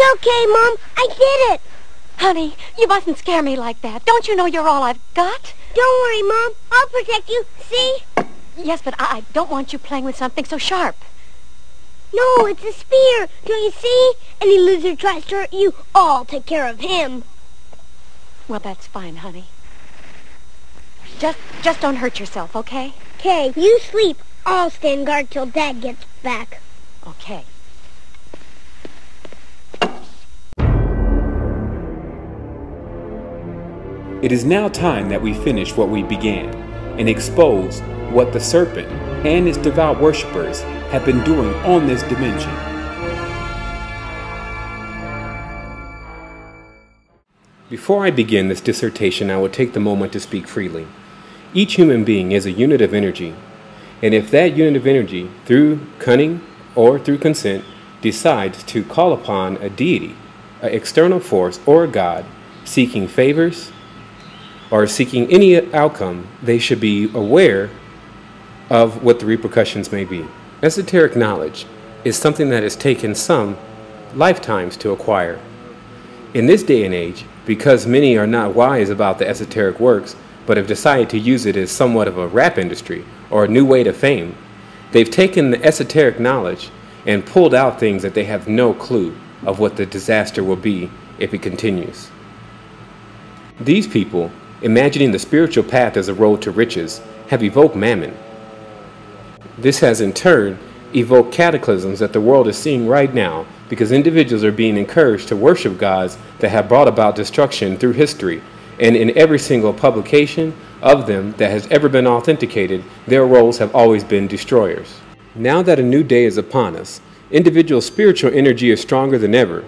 It's okay, Mom. I did it. Honey, you mustn't scare me like that. Don't you know you're all I've got? Don't worry, Mom. I'll protect you. See? Yes, but I don't want you playing with something so sharp. No, it's a spear. Don't you see? Any lizard tries to hurt you, I'll take care of him. Well, that's fine, honey. Just don't hurt yourself, okay? Okay, you sleep. I'll stand guard till Dad gets back. Okay. It is now time that we finish what we began and expose what the serpent and its devout worshippers have been doing on this dimension. Before I begin this dissertation, I will take the moment to speak freely. Each human being is a unit of energy, and if that unit of energy, through cunning or through consent, decides to call upon a deity, an external force, or a god, seeking favors or seeking any outcome, they should be aware of what the repercussions may be. Esoteric knowledge is something that has taken some lifetimes to acquire. In this day and age, because many are not wise about the esoteric works, but have decided to use it as somewhat of a rap industry or a new way to fame, they've taken the esoteric knowledge and pulled out things that they have no clue of what the disaster will be if it continues. These people, imagining the spiritual path as a road to riches, have evoked mammon. This has in turn evoked cataclysms that the world is seeing right now, because individuals are being encouraged to worship gods that have brought about destruction through history, and in every single publication of them that has ever been authenticated, their roles have always been destroyers. Now that a new day is upon us, individual spiritual energy is stronger than ever,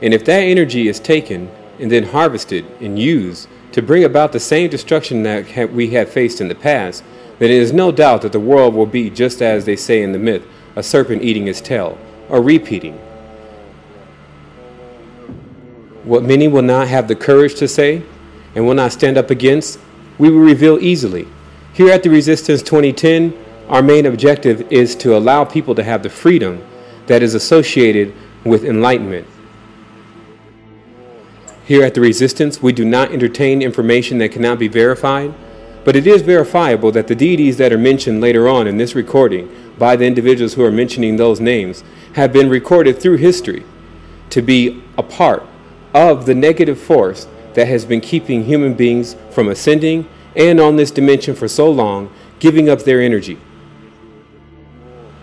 and if that energy is taken and then harvested and used to bring about the same destruction that we have faced in the past, then it is no doubt that the world will be just as they say in the myth, a serpent eating its tail, or repeating. What many will not have the courage to say and will not stand up against, we will reveal easily. Here at the Resistance 2010, our main objective is to allow people to have the freedom that is associated with enlightenment. Here at the Resistance, we do not entertain information that cannot be verified, but it is verifiable that the deities that are mentioned later on in this recording by the individuals who are mentioning those names have been recorded through history to be a part of the negative force that has been keeping human beings from ascending and on this dimension for so long, giving up their energy.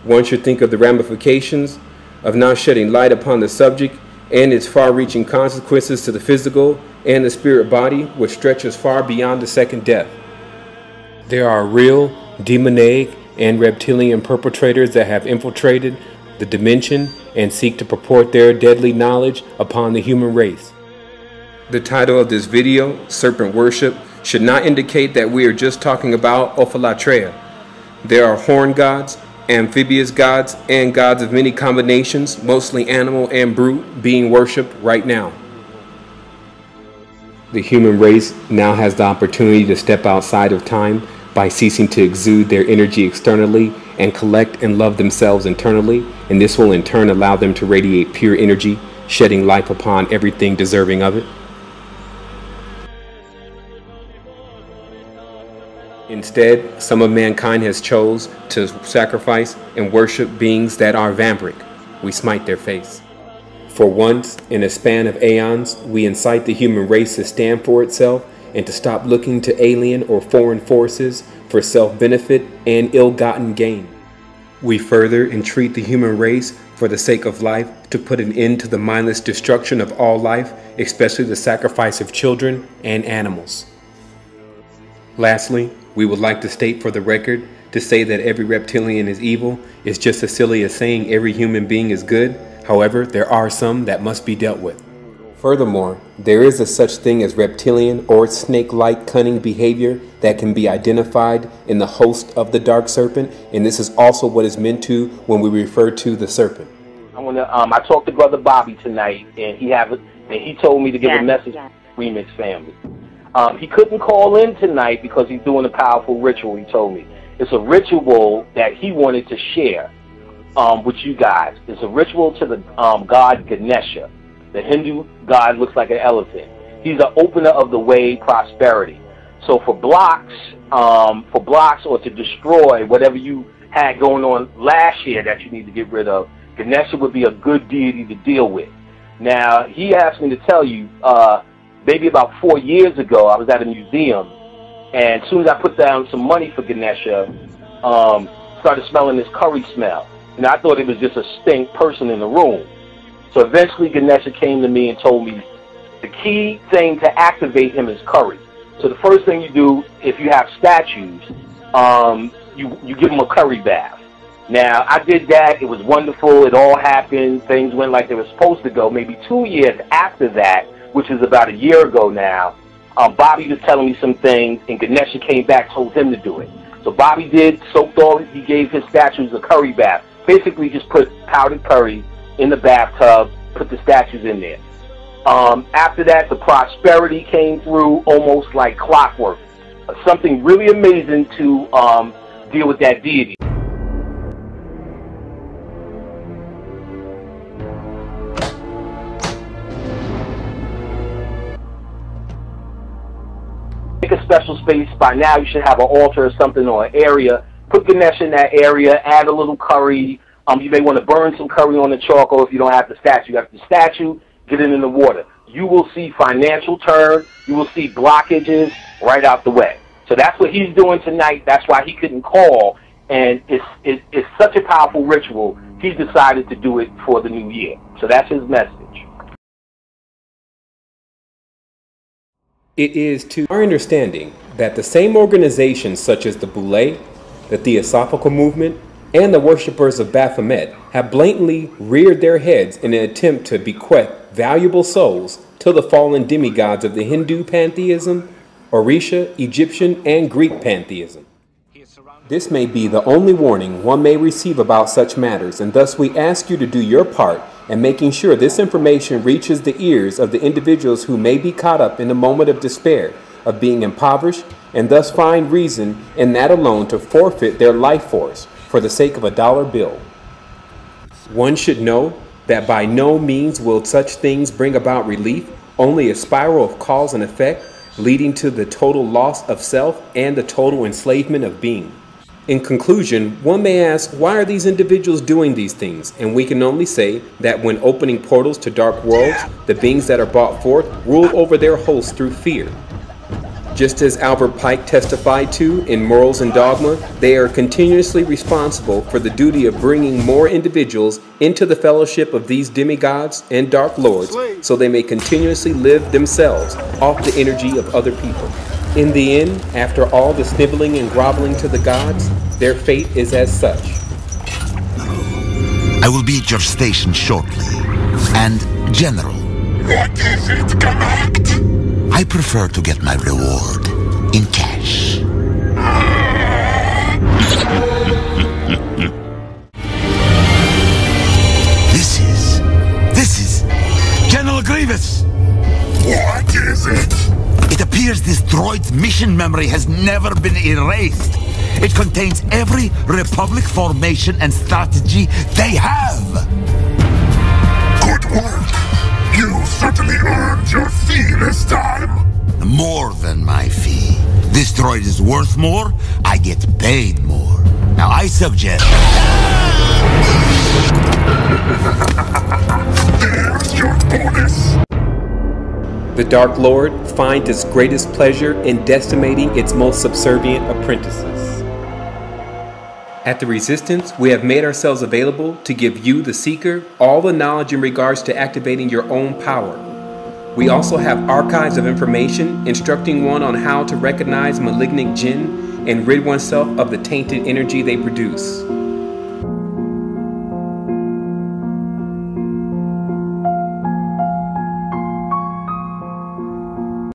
One should think of the ramifications of now shedding light upon the subject and its far-reaching consequences to the physical and the spirit body, which stretches far beyond the second death. There are real, demonic, and reptilian perpetrators that have infiltrated the dimension and seek to purport their deadly knowledge upon the human race. The title of this video, Serpent Worship, should not indicate that we are just talking about Ophalatrea. There are horn gods, amphibious gods, and gods of many combinations, mostly animal and brute, being worshipped right now. The human race now has the opportunity to step outside of time by ceasing to exude their energy externally and collect and love themselves internally, and this will in turn allow them to radiate pure energy, shedding life upon everything deserving of it. Instead, some of mankind has chose to sacrifice and worship beings that are vampiric. We smite their face. For once, in a span of aeons, we incite the human race to stand for itself and to stop looking to alien or foreign forces for self-benefit and ill-gotten gain. We further entreat the human race, for the sake of life, to put an end to the mindless destruction of all life, especially the sacrifice of children and animals. Lastly, we would like to state for the record, to say that every reptilian is evil is just as silly as saying every human being is good. However, there are some that must be dealt with. Furthermore, there is a such thing as reptilian or snake-like cunning behavior that can be identified in the host of the dark serpent, and this is also what is meant to when we refer to the serpent. I talked to Brother Bobby tonight, and he told me to give a message to the Remix family. He couldn't call in tonight because he's doing a powerful ritual, he told me. It's a ritual that he wanted to share with you guys. It's a ritual to the god Ganesha. The Hindu god looks like an elephant. He's an opener of the way, prosperity. So for blocks or to destroy whatever you had going on last year that you need to get rid of, Ganesha would be a good deity to deal with. Now, he asked me to tell you, maybe about 4 years ago, I was at a museum, and as soon as I put down some money for Ganesha, started smelling this curry smell. And I thought it was just a stink person in the room. So eventually Ganesha came to me and told me the key thing to activate him is curry. So the first thing you do, if you have statues, you give them a curry bath. Now, I did that. It was wonderful. It all happened. Things went like they were supposed to go. Maybe 2 years after that, which is about a year ago now, Bobby was telling me some things, and Ganesha came back, told him to do it. So Bobby did, soaked all, he gave his statues a curry bath. Basically just put powdered curry in the bathtub, put the statues in there. After that, the prosperity came through almost like clockwork. Something really amazing to deal with that deity. Make a special space. By now you should have an altar or something or an area. Put Ganesha in that area, add a little curry. You may want to burn some curry on the charcoal if you don't have the statue. You have the statue, get it in the water. You will see financial turn. You will see blockages right out the way. So that's what he's doing tonight. That's why he couldn't call. And it's such a powerful ritual, he decided to do it for the new year. So that's his message. It is to our understanding that the same organizations such as the Boule, the Theosophical Movement, and the worshippers of Baphomet have blatantly reared their heads in an attempt to bequeath valuable souls to the fallen demigods of the Hindu pantheism, Orisha, Egyptian, and Greek pantheism. This may be the only warning one may receive about such matters, and thus we ask you to do your part in making sure this information reaches the ears of the individuals who may be caught up in a moment of despair, of being impoverished, and thus find reason in that alone to forfeit their life force for the sake of a dollar bill. One should know that by no means will such things bring about relief, only a spiral of cause and effect leading to the total loss of self and the total enslavement of being. In conclusion, one may ask, why are these individuals doing these things? And we can only say that when opening portals to dark worlds, the beings that are brought forth rule over their hosts through fear. Just as Albert Pike testified to in Morals and Dogma, they are continuously responsible for the duty of bringing more individuals into the fellowship of these demigods and dark lords so they may continuously live themselves off the energy of other people. In the end, after all the sniveling and groveling to the gods, their fate is as such. I will be at your station shortly. And, General. What is it, correct? I prefer to get my reward in cash. This is General Grievous. What is it? It appears this droid's mission memory has never been erased. It contains every Republic formation and strategy they have. Good work. You certainly earned your fee this time. More than my fee. This droid is worth more, I get paid more. Now I suggest... There's your bonus. The Dark Lord finds its greatest pleasure in decimating its most subservient apprentices. At the Resistance, we have made ourselves available to give you, the Seeker, all the knowledge in regards to activating your own power. We also have archives of information instructing one on how to recognize malignant jinn and rid oneself of the tainted energy they produce.